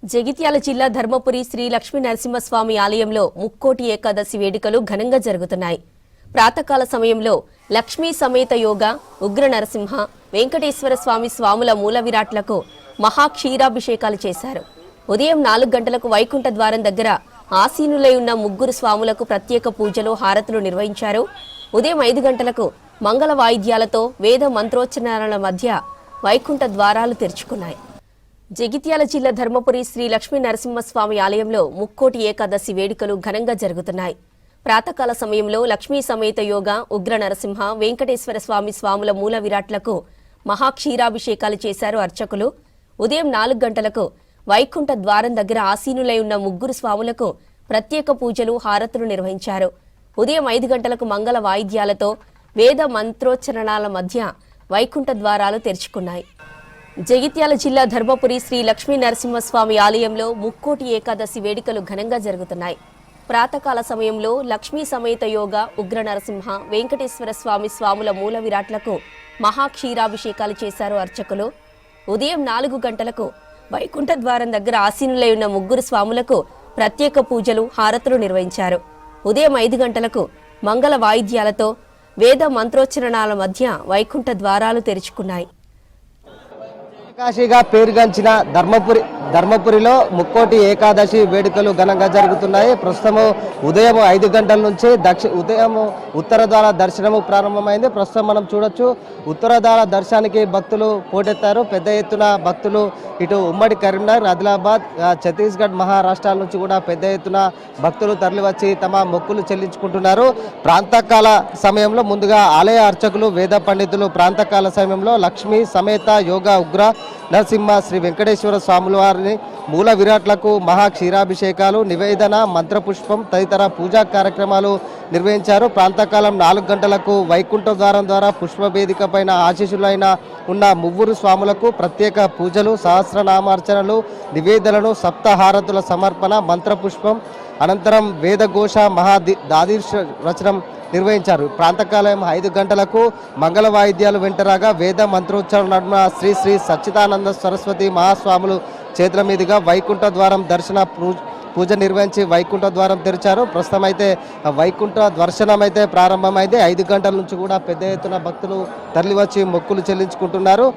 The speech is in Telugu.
జగిత్యాల జిల్లా ధర్మపురి శ్రీ లక్ష్మీ నరసింహస్వామి ఆలయంలో ముక్కోటి ఏకాదశి వేడుకలు ఘనంగా జరుగుతున్నాయి. ప్రాతకాల సమయంలో లక్ష్మీ సమేత యోగ ఉగ్ర నరసింహ వెంకటేశ్వర స్వామి స్వాముల మూల విరాట్లకు మహాక్షీరాభిషేకాలు చేశారు. ఉదయం 4 గంటలకు వైకుంఠ ద్వారం దగ్గర ఆసీనులై ఉన్న ముగ్గురు స్వాములకు ప్రత్యేక పూజలు హారతులు నిర్వహించారు. ఉదయం 5 గంటలకు మంగళ వాయిద్యాలతో వేద మంత్రోచ్చరణల మధ్య వైకుంఠ ద్వారాలు తెరుచుకున్నాయి. జగిత్యాల జిల్లా ధర్మపురి శ్రీ లక్ష్మీ నరసింహస్వామి ఆలయంలో ముక్కోటి ఏకాదశి వేడుకలు ఘనంగా జరుగుతున్నాయి. ప్రాతకాల సమయంలో లక్ష్మీ సమేత యోగ ఉగ్ర నరసింహ వెంకటేశ్వర స్వామి స్వాముల మూల విరాట్లకు మహాక్షీరాభిషేకాలు చేశారు అర్చకులు. ఉదయం 4 గంటలకు వైకుంఠ ద్వారం దగ్గర ఆసీనులై ఉన్న ముగ్గురు స్వాములకు ప్రత్యేక పూజలు హారతులు నిర్వహించారు. ఉదయం 5 గంటలకు మంగళ వాయిద్యాలతో వేద మంత్రోచ్చరణాల మధ్య వైకుంఠ ద్వారాలు తెరుచుకున్నాయి. జగిత్యాల జిల్లా ధర్మపురి శ్రీ లక్ష్మీ నరసింహస్వామి ఆలయంలో ముక్కోటి ఏకాదశి వేడుకలు ఘనంగా జరుగుతున్నాయి. ప్రాతకాల సమయంలో లక్ష్మీ సమేత యోగ ఉగ్ర నరసింహ వెంకటేశ్వర స్వామి స్వాముల మూల విరాట్లకు మహాక్షీరాభిషేకాలు చేశారు అర్చకులు. ఉదయం 4 గంటలకు వైకుంఠ ద్వారం దగ్గర ఆసీనులై ఉన్న ముగ్గురు స్వాములకు ప్రత్యేక పూజలు హారతులు నిర్వహించారు. ఉదయం 5 గంటలకు మంగళ వాయిద్యాలతో వేద మంత్రోచ్చరణాల మధ్య వైకుంఠ ద్వారాలు తెరుచుకున్నాయి. కాశీగా పేరుగాంచిన ధర్మపురిలో ముక్కోటి ఏకాదశి వేడుకలు ఘనంగా జరుగుతున్నాయి. ప్రస్తుతం ఉదయం 5 గంటల నుంచి ఉదయం ఉత్తర ద్వార దర్శనము ప్రారంభమైంది. ప్రస్తుతం మనం చూడొచ్చు, ఉత్తర ద్వార దర్శనానికి భక్తులు పోటెత్తారు. పెద్ద ఎత్తున భక్తులు ఇటు ఉమ్మడి కరీంనగర్, ఆదిలాబాద్, ఛత్తీస్గఢ్, మహారాష్ట్రాల నుంచి కూడా పెద్ద ఎత్తున భక్తులు తరలివచ్చి తమ మొక్కులు చెల్లించుకుంటున్నారు. ప్రాంతకాల సమయంలో ముందుగా ఆలయ అర్చకులు, వేద పండితులు ప్రాంతకాల సమయంలో లక్ష్మీ సమేత యోగ ఉగ్ర నరసింహ శ్రీ వెంకటేశ్వర స్వాముల వారిని మూల విరాట్లకు మహాక్షీరాభిషేకాలు, నివేదన, మంత్రపుష్పం తదితర పూజా కార్యక్రమాలు నిర్వహించారు. ప్రాంతకాలం 4 గంటలకు వైకుంఠ ద్వారం ద్వారా పుష్పవేదిక పైన ఆశీస్సులైన ఉన్న ముగ్గురు స్వాములకు ప్రత్యేక పూజలు, సహస్రనామార్చనలు, నివేదనలు, సప్తహారతుల సమర్పణ, మంత్రపుష్పం అనంతరం వేదఘోష దాదీర్ష రచనం నిర్వహించారు. ప్రాంతకాలం 5 గంటలకు మంగళ వాయిద్యాలు వెంటరాగా వేద మంత్రోచ్చారణ నడుమ శ్రీ శ్రీ సచ్చిదానంద సరస్వతి మహాస్వాములు చేతుల మీదుగా వైకుంఠ ద్వారం దర్శన పూజ నిర్వహించి వైకుంఠ ద్వారం తెరిచారు. ప్రస్తుతం అయితే వైకుంఠ దర్శనం అయితే ప్రారంభమైంది. 5 గంటల నుంచి కూడా పెద్ద ఎత్తున భక్తులు తరలివచ్చి మొక్కులు చెల్లించుకుంటున్నారు.